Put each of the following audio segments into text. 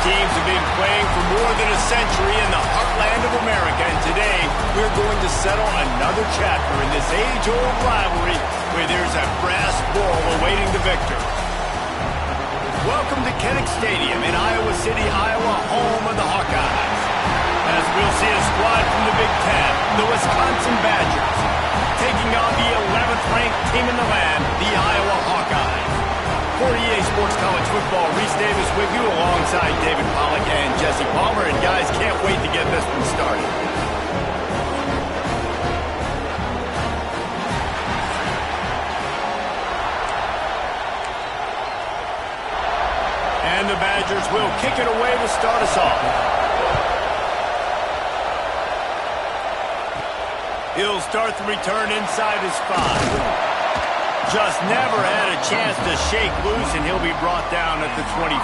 teams have been playing for more than a century in the heartland of America, and today we're going to settle another chapter in this age-old rivalry where there's a brass ball awaiting the victor. Welcome to Kinnick Stadium in Iowa City, Iowa, home of the Hawkeyes. As we'll see a squad from the Big Ten, the Wisconsin Badgers, taking on the 11th-ranked team in the land, the Iowa Hawkeyes. For EA Sports College Football, Reese Davis with you alongside David Pollack and Jesse Palmer. And guys, can't wait to get this one started. And the Badgers will kick it away to start us off. He'll start the return inside his 5. Just never had a chance to shake loose, and he'll be brought down at the 24.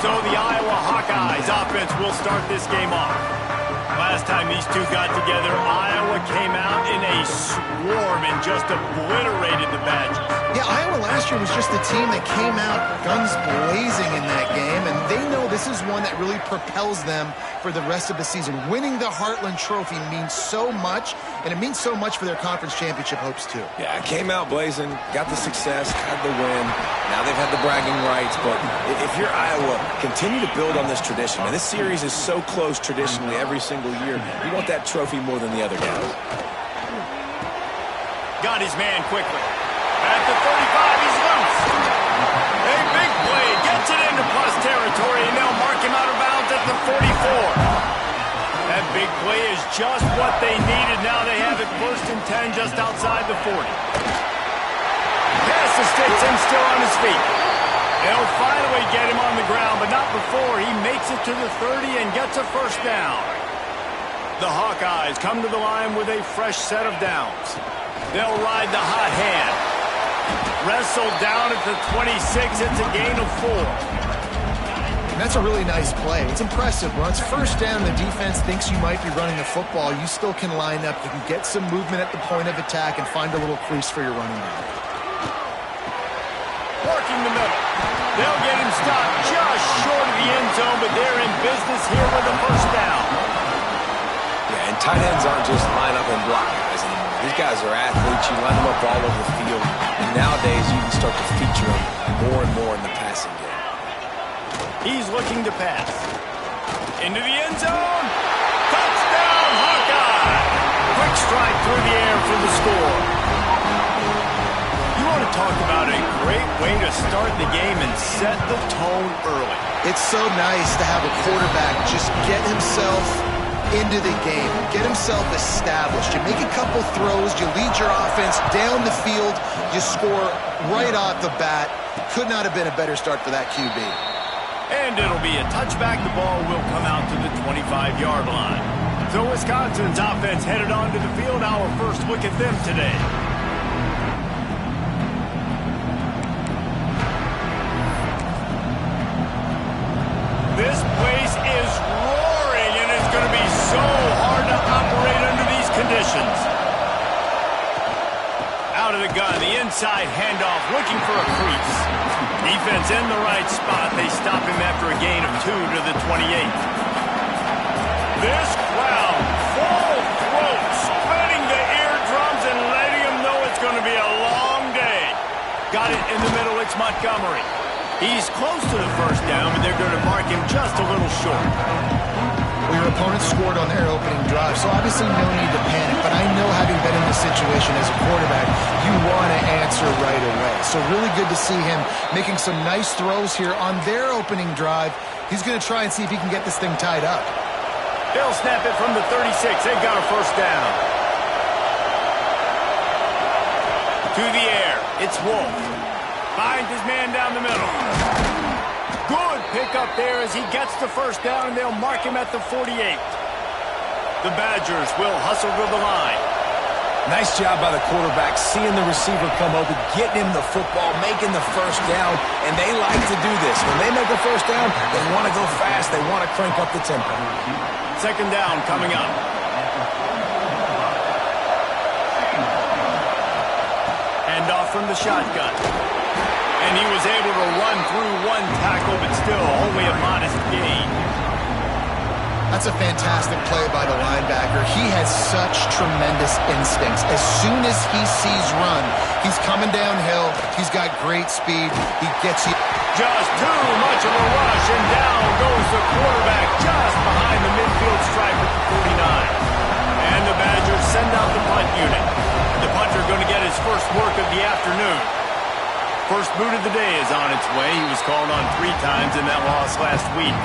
So the Iowa Hawkeyes offense will start this game off. Last time these two got together, Iowa came out in a swarm and just obliterated the Badgers. Yeah, Iowa last year was just the team that came out guns blazing in that game, and they know this is one that really propels them for the rest of the season. Winning the Heartland Trophy means so much, and it means so much for their conference championship hopes, too. Yeah, came out blazing, got the success, had the win. Now they've had the bragging rights, but if you're Iowa, continue to build on this tradition. And this series is so close traditionally every single year. You want that trophy more than the other guys. Got his man quickly. At the 35, he's loose. A big play, gets it into plus territory, and they'll mark him out of bounds at the 44. That big play is just what they needed. Now they have it 1st and 10 just outside the 40. Pass to Stetson, still on his feet. They'll finally get him on the ground, but not before he makes it to the 30 and gets a first down. The Hawkeyes come to the line with a fresh set of downs. They'll ride the hot hand. Wrestled down at the 26. It's a gain of 4. And that's a really nice play. It's impressive. Once first down, the defense thinks you might be running the football. You still can line up. You can get some movement at the point of attack and find a little crease for your running back. Working the middle. They'll get him stopped just short of the end zone, but they're in business here with a first down. Yeah, and tight ends aren't just line up and block guys anymore. These guys are athletes. You line them up all over the field. And nowadays, you can start to feature them more and more in the passing game. He's looking to pass. Into the end zone. Touchdown, Hawkeye! Quick strike through the air for the score. You want to talk about a great way to start the game and set the tone early. It's so nice to have a quarterback just get himself into the game, get himself established. You make a couple throws, you lead your offense down the field, you score right off the bat. Could not have been a better start for that QB. And it'll be a touchback. The ball will come out to the 25-yard line. So Wisconsin's offense headed onto the field. Our first look at them today. This place is roaring, and it's going to be so hard to operate under these conditions. Out of the gun, the inside handoff, looking for a crease. Defense in the right spot. They stop him after a gain of 2 to the 28. This crowd, full throat, spinning the eardrums and letting them know it's going to be a long day. Got it in the middle. It's Montgomery. He's close to the first down, but they're going to mark him just a little short. Well, your opponent scored on their opening drive, so obviously no need to panic. But I know, having been in this situation as a quarterback, you want to answer right away. So really good to see him making some nice throws here on their opening drive. He's going to try and see if he can get this thing tied up. They'll snap it from the 36. They've got a first down. To the air. It's Wolf. Finds his man down the middle. Good pickup there as he gets the first down, and they'll mark him at the 48. The Badgers will hustle to the line. Nice job by the quarterback, seeing the receiver come open, getting him the football, making the first down, and they like to do this. When they make a first down, they want to go fast. They want to crank up the tempo. Second down coming up. Hand off from the shotgun. And he was able to run through one tackle, but still only a modest gain. That's a fantastic play by the linebacker. He has such tremendous instincts. As soon as he sees run, he's coming downhill. He's got great speed. He gets you. Just too much of a rush, and down goes the quarterback just behind the midfield stripe at the 49. And the Badgers send out the punt unit. The punter going to get his first work of the afternoon. First boot of the day is on its way. He was called on 3 times in that loss last week.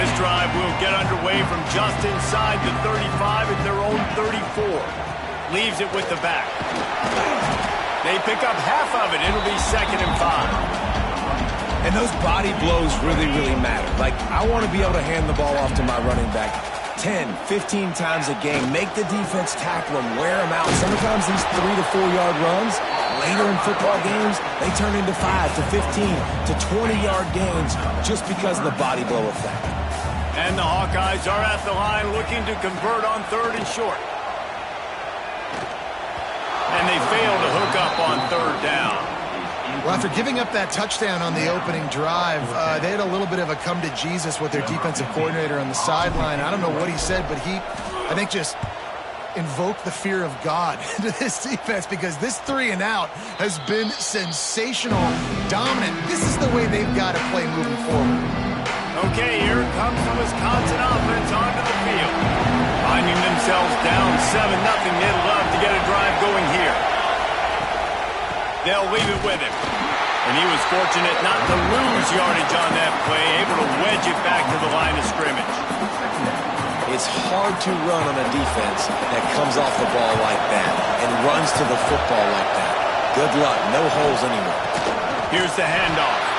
This drive will get underway from just inside the 35 at their own 34. Leaves it with the back. They pick up half of it. It'll be 2nd and 5. And those body blows really, really matter. Like, I want to be able to hand the ball off to my running back 10, 15 times a game. Make the defense tackle him, wear him out. Sometimes these 3 to 4 yard runs, later in football games, they turn into 5 to 15 to 20-yard gains just because of the body blow effect. And the Hawkeyes are at the line looking to convert on 3rd and short. And they fail to hook up on 3rd down. Well, after giving up that touchdown on the opening drive, they had a little bit of a come to Jesus with their defensive coordinator on the sideline. I don't know what he said, but he, I think, just invoked the fear of God into this defense, because this 3 and out has been sensational, dominant. This is the way they've got to play moving forward. Okay, here comes the Wisconsin offense onto the field. Finding themselves down 7-0, they'd love to get a drive going here. They'll leave it with him. And he was fortunate not to lose yardage on that play, able to wedge it back to the line of scrimmage. It's hard to run on a defense that comes off the ball like that and runs to the football like that. Good luck. No holes anywhere. Here's the handoff.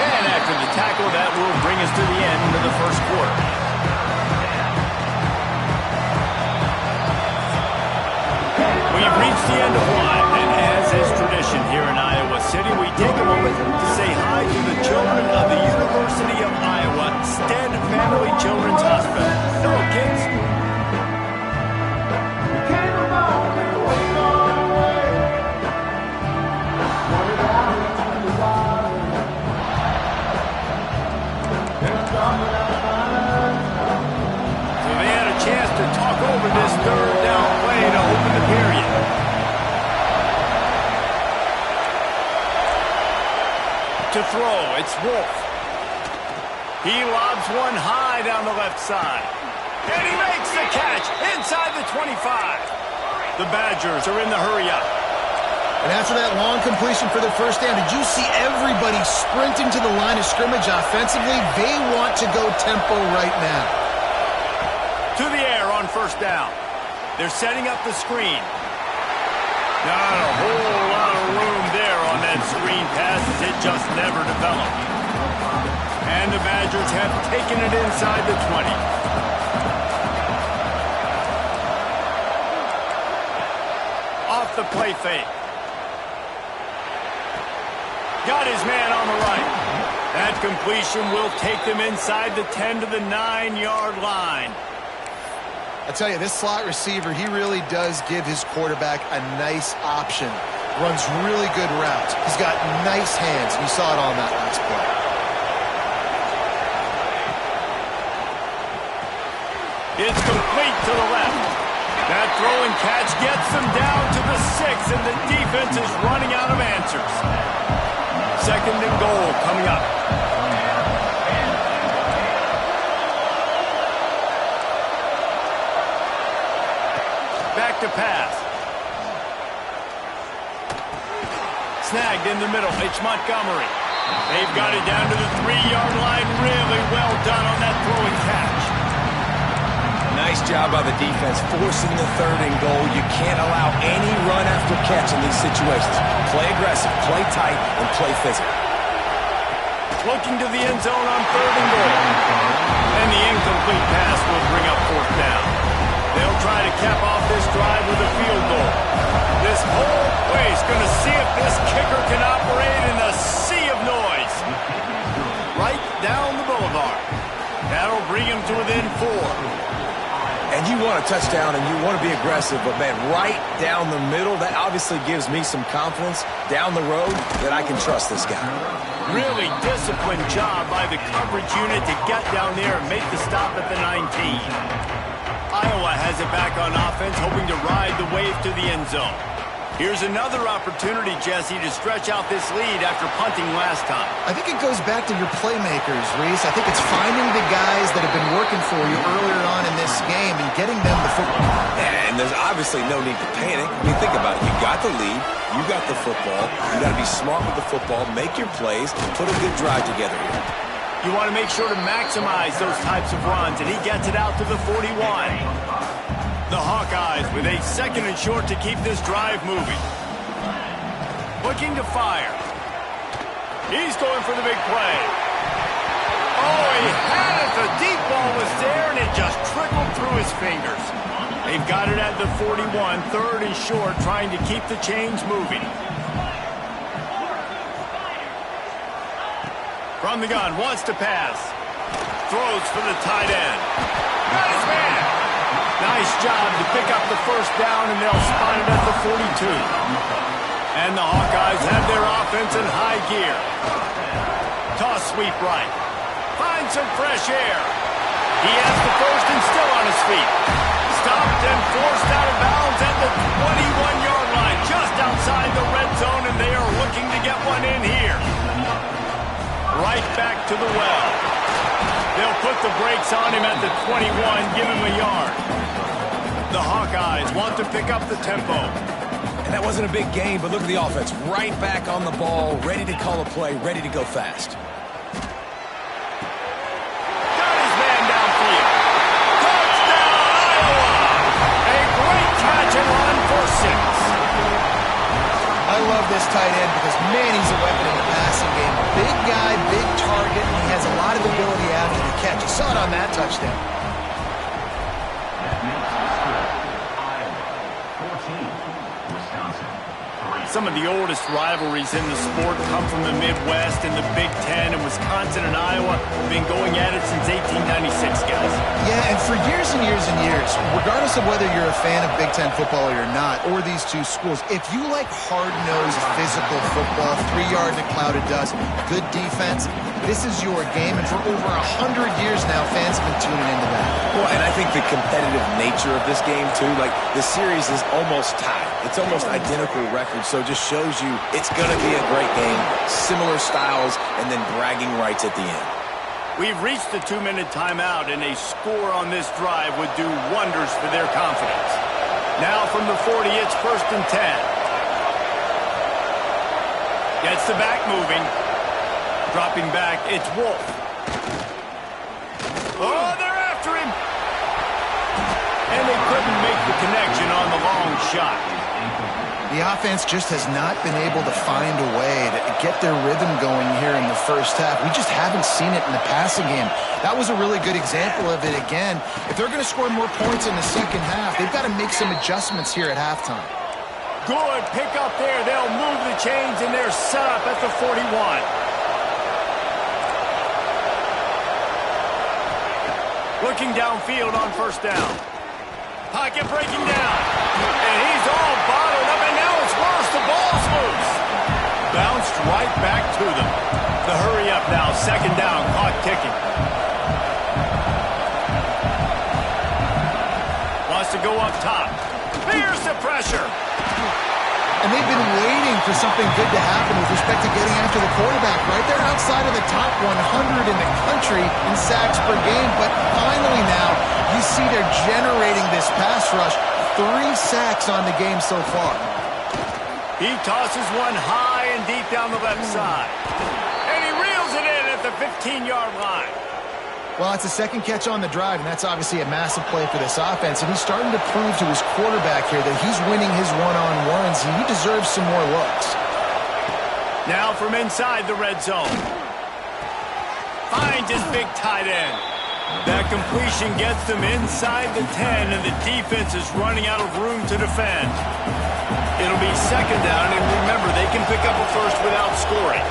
And after the tackle, that will bring us to the end of the first quarter. We've reached the end of one, and as is tradition here in Iowa City, we take a moment to say hi to the children of the University of Iowa Stead Family Children's Hospital. Hello, kids. So they had a chance to talk over this 3rd down play to open the period. To throw, it's Wolf. He lobs one high down the left side. And he makes the catch inside the 25. The Badgers are in the hurry-up. And after that long completion for the first down, did you see everybody sprinting to the line of scrimmage offensively? They want to go tempo right now. To the air on 1st down. They're setting up the screen. Not a whole lot of room there on that screen pass, as it just never developed. And the Badgers have taken it inside the 20. Off the play fake. Got his man on the right. That completion will take them inside the 10 to the 9-yard line. I tell you, this slot receiver, he really does give his quarterback a nice option. Runs really good routes. He's got nice hands. You saw it on that last play. It's complete to the left. That throw and catch gets them down to the 6, and the defense is running out of answers. 2nd and goal coming up. Back to pass. Snagged in the middle. It's Montgomery. They've got it down to the 3-yard line. Really well done on that throw and catch. Nice job by the defense forcing the 3rd and goal. You can't allow any run after catch in these situations. Play aggressive, play tight, and play physical. Looking to the end zone on 3rd and goal. And the incomplete pass will bring up 4th down. They'll try to cap off this drive with a field goal. This whole place going to see if this kicker can operate in a sea of noise. Right down the boulevard. That'll bring him to within 4. And you want a touchdown and you want to be aggressive, but, man, right down the middle, that obviously gives me some confidence down the road that I can trust this guy. Really disciplined job by the coverage unit to get down there and make the stop at the 19. Iowa has it back on offense, hoping to ride the wave to the end zone. Here's another opportunity, Jesse, to stretch out this lead after punting last time. I think it goes back to your playmakers, Reese. I think it's finding the guys that have been working for you earlier on in this game and getting them the football. And there's obviously no need to panic. I mean, think about it. You got the lead. You got the football. You got to be smart with the football, make your plays, put a good drive together here. You want to make sure to maximize those types of runs, and he gets it out to the 41. The Hawkeyes with a 2nd and short to keep this drive moving. Looking to fire. He's going for the big play. Oh, he had it. The deep ball was there, and it just trickled through his fingers. They've got it at the 41, 3rd and short, trying to keep the chains moving. From the gun, wants to pass. Throws for the tight end. Got his man. Nice job to pick up the 1st down, and they'll spot it at the 42. And the Hawkeyes have their offense in high gear. Toss sweep right. Find some fresh air. He has the 1st and still on his feet. Stopped and forced out of bounds at the 21-yard line, just outside the red zone, and they are looking to get one in here. Right back to the well. They'll put the brakes on him at the 21, give him a yard. The Hawkeyes want to pick up the tempo. And that wasn't a big gain, but look at the offense. Right back on the ball, ready to call a play, ready to go fast. Got his man downfield. Touchdown, Iowa! A great catch and run for 6. I love this tight end because, man, he's a weapon in the passing game. Big guy, big target, and he has a lot of ability after the catch. You saw it on that touchdown. Some of the oldest rivalries in the sport come from the Midwest and the Big Ten, and Wisconsin and Iowa have been going at it since 1896, guys. Yeah, and for years and years and years, regardless of whether you're a fan of Big Ten football or not, or these two schools, if you like hard-nosed, physical football, 3-yard in a cloud of dust, good defense, this is your game. And for over 100 years now, fans have been tuning into that. Well, and I think the competitive nature of this game, too, like the series is almost tied. It's almost identical records, so it just shows you it's going to be a great game, similar styles, and then bragging rights at the end. We've reached the 2-minute timeout, and a score on this drive would do wonders for their confidence. Now from the 40, it's 1st and 10. Gets the back moving. Dropping back, it's Wolf. Oh, they're after him! And they couldn't make the connection on the long shot. The offense just has not been able to find a way to get their rhythm going here in the first half. We just haven't seen it in the passing game. That was a really good example of it again. If they're going to score more points in the second half, they've got to make some adjustments here at halftime. Good pick up there. They'll move the chains, and they're set up at the 41. Looking downfield on 1st down. Pocket breaking down. And he's all bottled up, and now it's worse. The ball's loose. Bounced right back to them. The hurry up now. 2nd down. Clock ticking. Wants to go up top. There's the pressure. And they've been waiting for something good to happen with respect to getting after the quarterback, right? They're outside of the top 100 in the country in sacks per game, but finally now you see they're generating this pass rush. 3 sacks on the game so far. He tosses one high and deep down the left side. And he reels it in at the 15-yard line. Well, it's a 2nd catch on the drive, and that's obviously a massive play for this offense. And he's starting to prove to his quarterback here that he's winning his one-on-ones, and he deserves some more looks. Now from inside the red zone. Finds his big tight end. That completion gets them inside the 10, and the defense is running out of room to defend. It'll be 2nd down, and remember, they can pick up a 1st without scoring.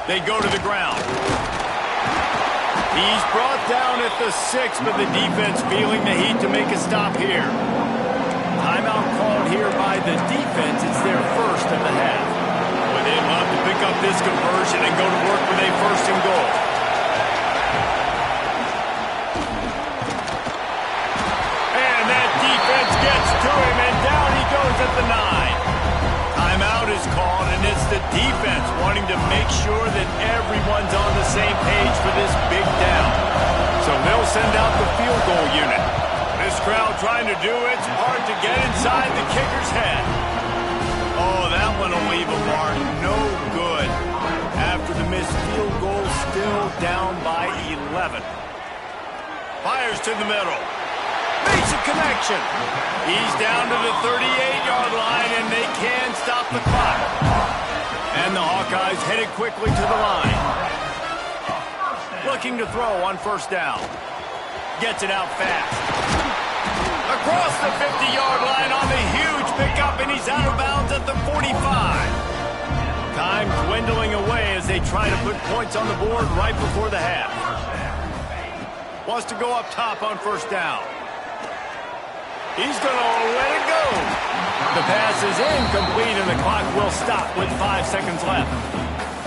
They go to the ground. He's brought down at the 6, but the defense feeling the heat to make a stop here. Timeout called here by the defense. It's their first of the half. Well, they'd love to pick up this conversion and go to work with a first and goal. And that defense gets to him, and down he goes at the 9. Timeout is called, and it's the defense wanting to make sure that everyone's on the same page for this big down. So they'll send out the field goal unit. This crowd trying to do its part to get inside the kicker's head. Oh, that one will leave a mark. No good. After the missed field goal, still down by 11. Fires to the middle. Makes a connection. He's down to the 38-yard line, and they can stop the clock. And the Hawkeyes headed quickly to the line. Looking to throw on first down. Gets it out fast. Across the 50-yard line on the huge pickup, and he's out of bounds at the 45. Time dwindling away as they try to put points on the board right before the half. Wants to go up top on first down. He's going to let it go. The pass is incomplete, and the clock will stop with 5 seconds left.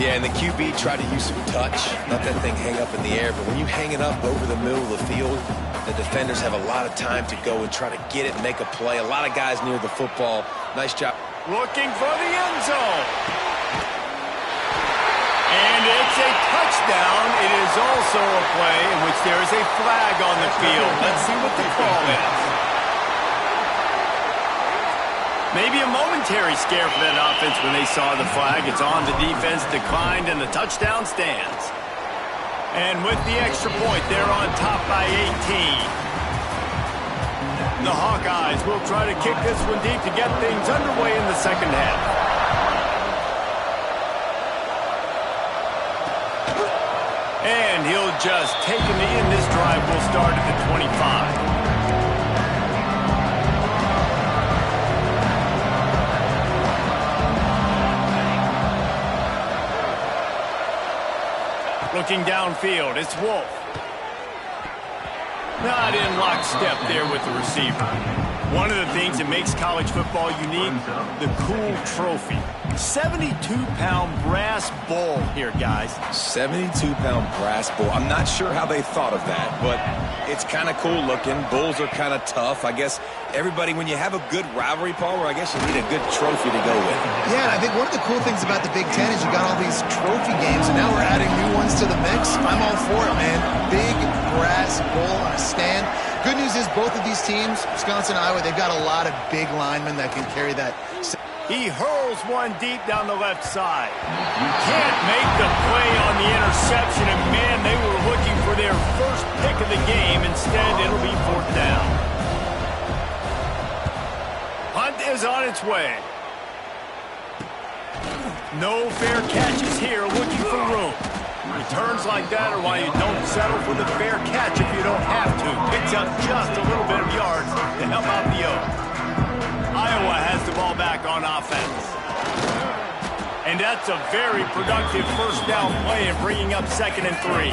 Yeah, and the QB tried to use some touch, let that thing hang up in the air. But when you hang it up over the middle of the field, the defenders have a lot of time to go and try to get it and make a play. A lot of guys near the football. Nice job. Looking for the end zone. And it's a touchdown. It is also a play in which there is a flag on the field. Let's see what the call is. Maybe a momentary scare for that offense when they saw the flag. It's on, the defense declined, and the touchdown stands. And with the extra point, they're on top by 18. The Hawkeyes will try to kick this one deep to get things underway in the second half. And he'll just take him in. This drive will start at the 25. Looking downfield, it's Wolf. Not in lockstep there with the receiver. One of the things that makes college football unique, the cool trophy. 72-pound brass bowl here, guys. 72-pound brass bowl. I'm not sure how they thought of that, but it's kind of cool looking. Bulls are kind of tough. I guess everybody, when you have a good rivalry, Palmer, I guess you need a good trophy to go with. Yeah, and I think one of the cool things about the Big Ten is you got all these trophy games, and now we're adding new ones to the mix. I'm all for it, man. Big brass bowl on a stand. Good news is both of these teams, Wisconsin and Iowa, they've got a lot of big linemen that can carry that. He hurls one deep down the left side. Can't make the play on the interception, and man, they were looking for their first pick of the game. Instead, it'll be fourth down. Punt is on its way. No fair catches here, looking for room. Returns like that are why you don't settle for the fair catch if you don't have to. Picks up just a little bit of yards to help out the Oaks. Iowa has the ball back on offense. And that's a very productive first down play in bringing up 2nd and 3.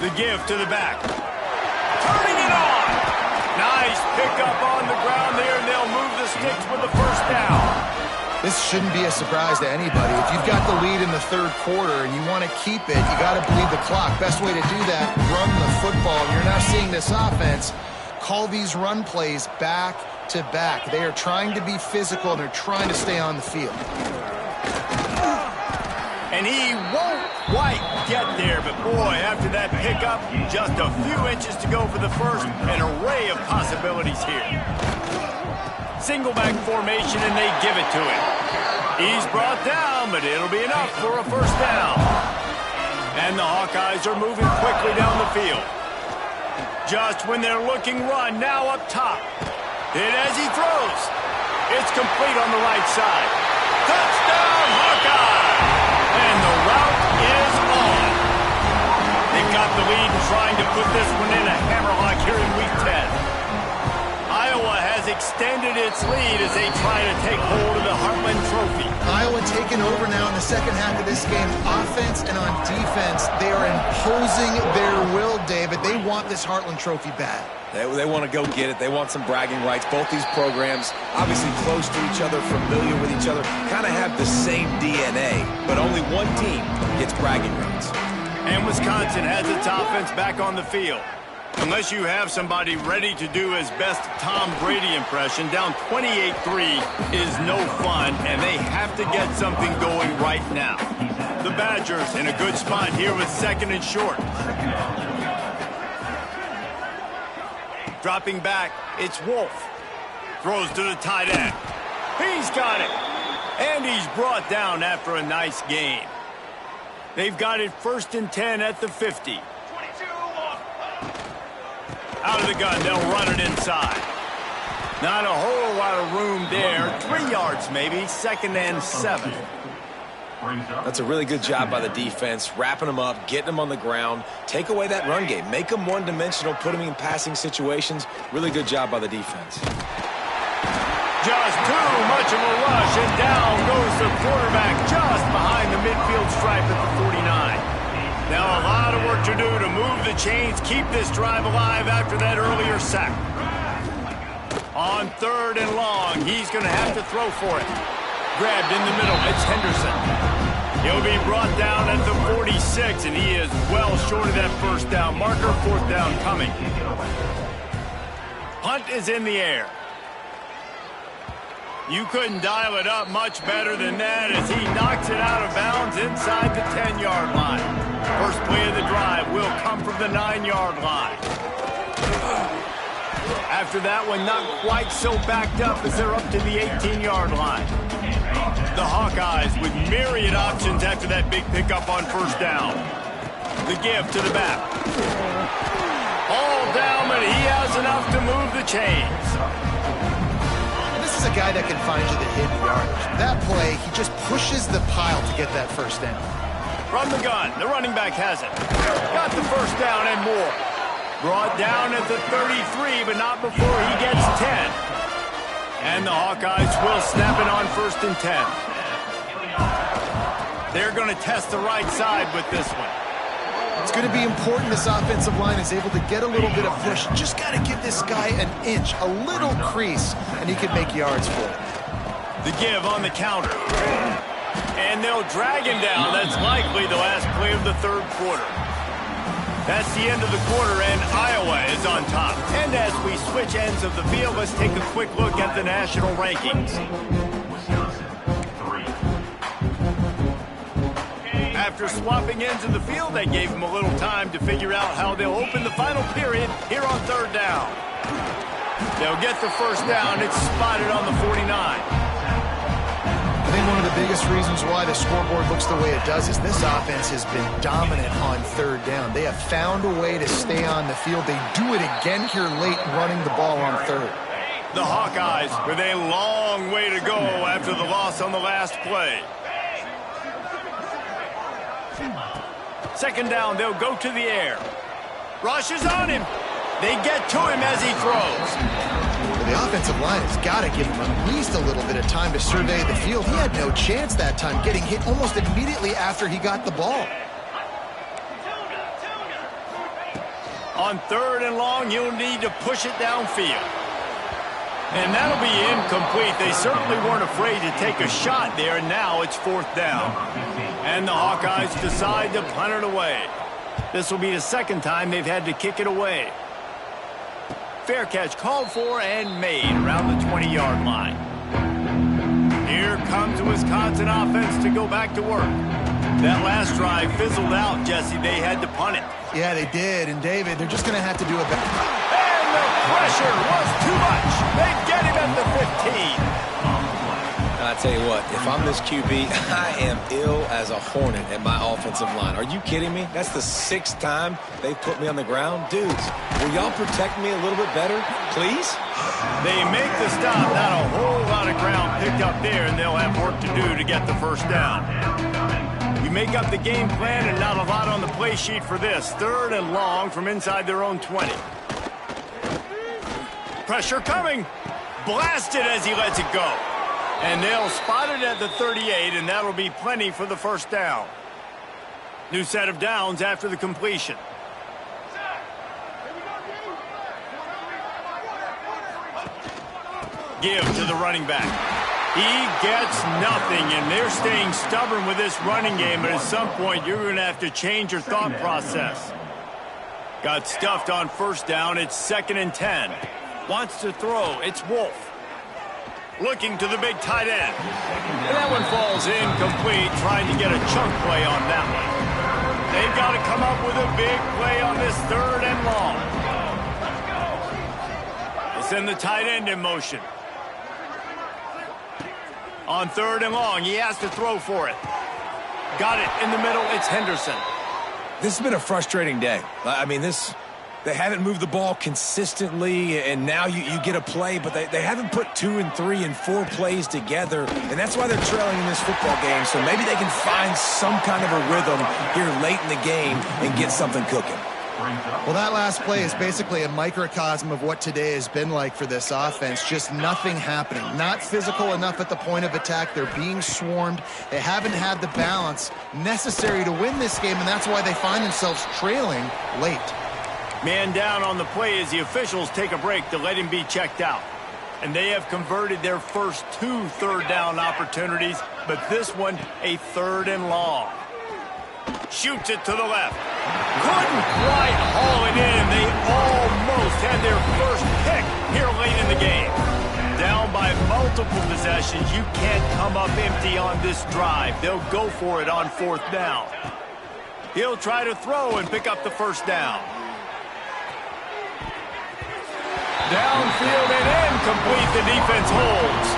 The give to the back. Turning it on. Nice pickup on the ground there, and they'll move the sticks with the first down. This shouldn't be a surprise to anybody. If you've got the lead in the third quarter and you want to keep it, you got to bleed the clock. Best way to do that, run the football. You're now seeing this offense call these run plays back to back. They are trying to be physical, and they're trying to stay on the field. And he won't quite get there, but boy, after that pickup, just a few inches to go for the first. An array of possibilities here. Single back formation, and they give it to him. He's brought down, but it'll be enough for a first down. And the Hawkeyes are moving quickly down the field. Just when they're looking run, now up top. Hit as he throws. It's complete on the right side. Touchdown, Hawkeye! And the route is on. They've got the lead and trying to put this one in a hammerlock here in Week 10. Iowa has extended extended its lead as they try to take hold of the Heartland Trophy. Iowa taking over now in the second half of this game. Offense and on defense, they are imposing their will, David. They want this Heartland Trophy bad. They want to go get it. They want some bragging rights. Both these programs, obviously close to each other, familiar with each other, kind of have the same DNA, but only one team gets bragging rights. And Wisconsin has its offense back on the field. Unless you have somebody ready to do his best Tom Brady impression, down 28-3 is no fun, and they have to get something going right now. The Badgers in a good spot here with second and short. Dropping back, it's Wolf. Throws to the tight end. He's got it. And he's brought down after a nice gain. They've got it 1st and 10 at the 50. Out of the gun, they'll run it inside. Not a whole lot of room there. 3 yards maybe, 2nd and 7. That's a really good job by the defense, wrapping them up, getting them on the ground, take away that run game, make them one-dimensional, put them in passing situations. Really good job by the defense. Just too much of a rush, and down goes the quarterback just behind the midfield stripe at the 49. Now a lot of work to do to move the chains, keep this drive alive after that earlier sack. On 3rd and long, he's going to have to throw for it. Grabbed in the middle, it's Henderson. He'll be brought down at the 46, and he is well short of that first down marker. 4th down coming. Punt is in the air. You couldn't dial it up much better than that as he knocks it out of bounds inside the 10-yard line. First play of the drive will come from the 9-yard line. After that one, not quite so backed up as they're up to the 18-yard line. The Hawkeyes with myriad options after that big pickup on 1st down. The give to the back. All down, but he has enough to move the chains. This is a guy that can find you the hidden yardage. That play, he just pushes the pile to get that 1st down. From the gun, the running back has it. Got the 1st down and more. Brought down at the 33, but not before he gets 10. And the Hawkeyes will snap it on 1st and 10. They're going to test the right side with this one. It's going to be important this offensive line is able to get a little bit of push. Just got to give this guy an inch, a little crease, and he can make yards for it. The give on the counter. And they'll drag him down. That's likely the last play of the 3rd quarter. That's the end of the quarter, and Iowa is on top. And as we switch ends of the field, let's take a quick look at the national rankings. After swapping ends of the field, that gave them a little time to figure out how they'll open the final period here on 3rd down. They'll get the 1st down. It's spotted on the 49. I think one of the biggest reasons why the scoreboard looks the way it does is this offense has been dominant on 3rd down. They have found a way to stay on the field. They do it again here late running the ball on 3rd. The Hawkeyes with a long way to go after the loss on the last play. 2nd down, they'll go to the air. Rush is on him. They get to him as he throws. The offensive line has got to give him at least a little bit of time to survey the field. He had no chance that time, getting hit almost immediately after he got the ball. On 3rd and long, you'll need to push it downfield. And that'll be incomplete. They certainly weren't afraid to take a shot there, and now it's 4th down. And the Hawkeyes decide to punt it away. This will be the 2nd time they've had to kick it away. Fair catch called for and made around the 20-yard line. Here comes the Wisconsin offense to go back to work. That last drive fizzled out, Jesse. They had to punt it. Yeah, they did. And, David, they're just going to have to do a better. And the pressure was too much. They get him at the 15. I tell you what, if I'm this QB, I am ill as a hornet at my offensive line. Are you kidding me? That's the 6th time they've put me on the ground. Dudes, will y'all protect me a little bit better, please? They make the stop. Not a whole lot of ground picked up there, and they'll have work to do to get the 1st down. We make up the game plan, and not a lot on the play sheet for this. 3rd and long from inside their own 20. Pressure coming. blasted as he lets it go. And they'll spot it at the 38, and that'll be plenty for the first down. New set of downs after the completion. Give to the running back. He gets nothing, and they're staying stubborn with this running game, but at some point you're going to have to change your thought process. Got stuffed on first down. It's 2nd and 10. Wants to throw. It's Wolf. Looking to the big tight end. And that one falls incomplete, trying to get a chunk play on that one. They've got to come up with a big play on this 3rd and long. They send the tight end in motion. On 3rd and long, he has to throw for it. Got it in the middle. It's Henderson. This has been a frustrating day. I mean, they haven't moved the ball consistently, and now you get a play, but they haven't put 2 and 3 and 4 plays together, and that's why they're trailing in this football game. So maybe they can find some kind of a rhythm here late in the game and get something cooking. Well, that last play is basically a microcosm of what today has been like for this offense. Just nothing happening. Not physical enough at the point of attack. They're being swarmed. They haven't had the balance necessary to win this game, and that's why they find themselves trailing late. Man down on the play as the officials take a break to let him be checked out. And they have converted their first 2 third down opportunities, but this one a 3rd and long. Shoots it to the left. Couldn't quite haul it in. They almost had their first pick here late in the game. Down by multiple possessions, you can't come up empty on this drive. They'll go for it on 4th down. He'll try to throw and pick up the first down. Downfield and incomplete. The defense holds.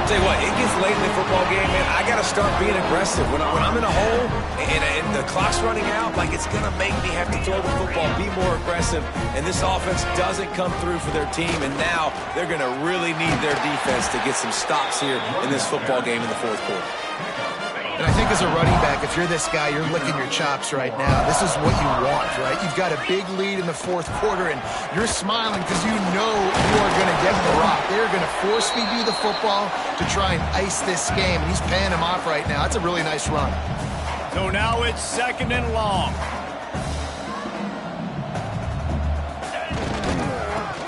Tell you what, it gets late in the football game, man. I got to start being aggressive. When I'm in a hole and the clock's running out, like, it's going to make me have to throw the football, be more aggressive. And this offense doesn't come through for their team, and now they're going to really need their defense to get some stops here in this football game in the 4th quarter. And I think as a running back, if you're this guy, you're licking your chops right now. This is what you want, right? You've got a big lead in the 4th quarter, and you're smiling because you know you are going to get the rock. They're going to force feed you the football to try and ice this game. And he's paying him off right now. That's a really nice run. So now it's 2nd and long.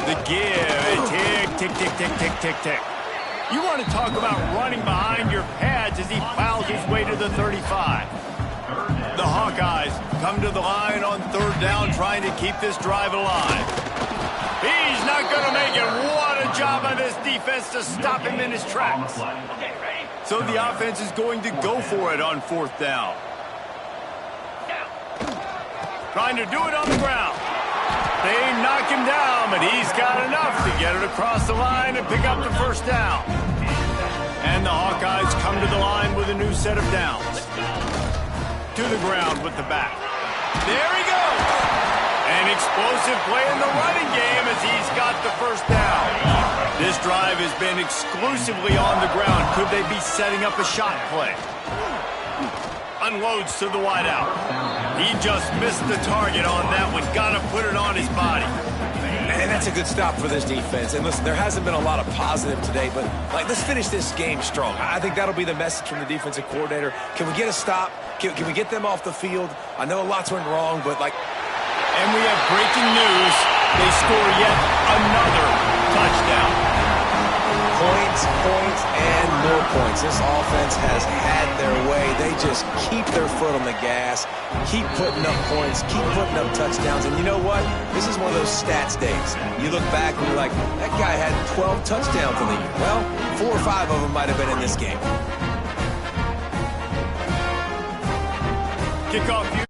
The give. Tick, tick, tick, tick, tick, tick, tick. You want to talk about running behind your pads as he plows his way to the 35. The Hawkeyes come to the line on 3rd down, trying to keep this drive alive. He's not going to make it. What a job by this defense to stop him in his tracks. So the offense is going to go for it on 4th down. Trying to do it on the ground. They knock him down, but he's got enough to get it across the line and pick up the first down. And the Hawkeyes come to the line with a new set of downs. To the ground with the back. There he goes. An explosive play in the running game as he's got the first down. This drive has been exclusively on the ground. Could they be setting up a shot play? Unloads to the wideout. He just missed the target on that one. Got to put it on his body. And that's a good stop for this defense. And listen, there hasn't been a lot of positive today, but let's finish this game strong. I think that'll be the message from the defensive coordinator. Can we get a stop? Can we get them off the field? I know lots went wrong, but And we have breaking news. They score yet another touchdown. Points, and more points. This offense has had their way. They just keep their foot on the gas, keep putting up points, keep putting up touchdowns. And you know what? This is one of those stats days. You look back and you're like, that guy had 12 touchdowns in the year. Well, 4 or 5 of them might have been in this game. Kickoff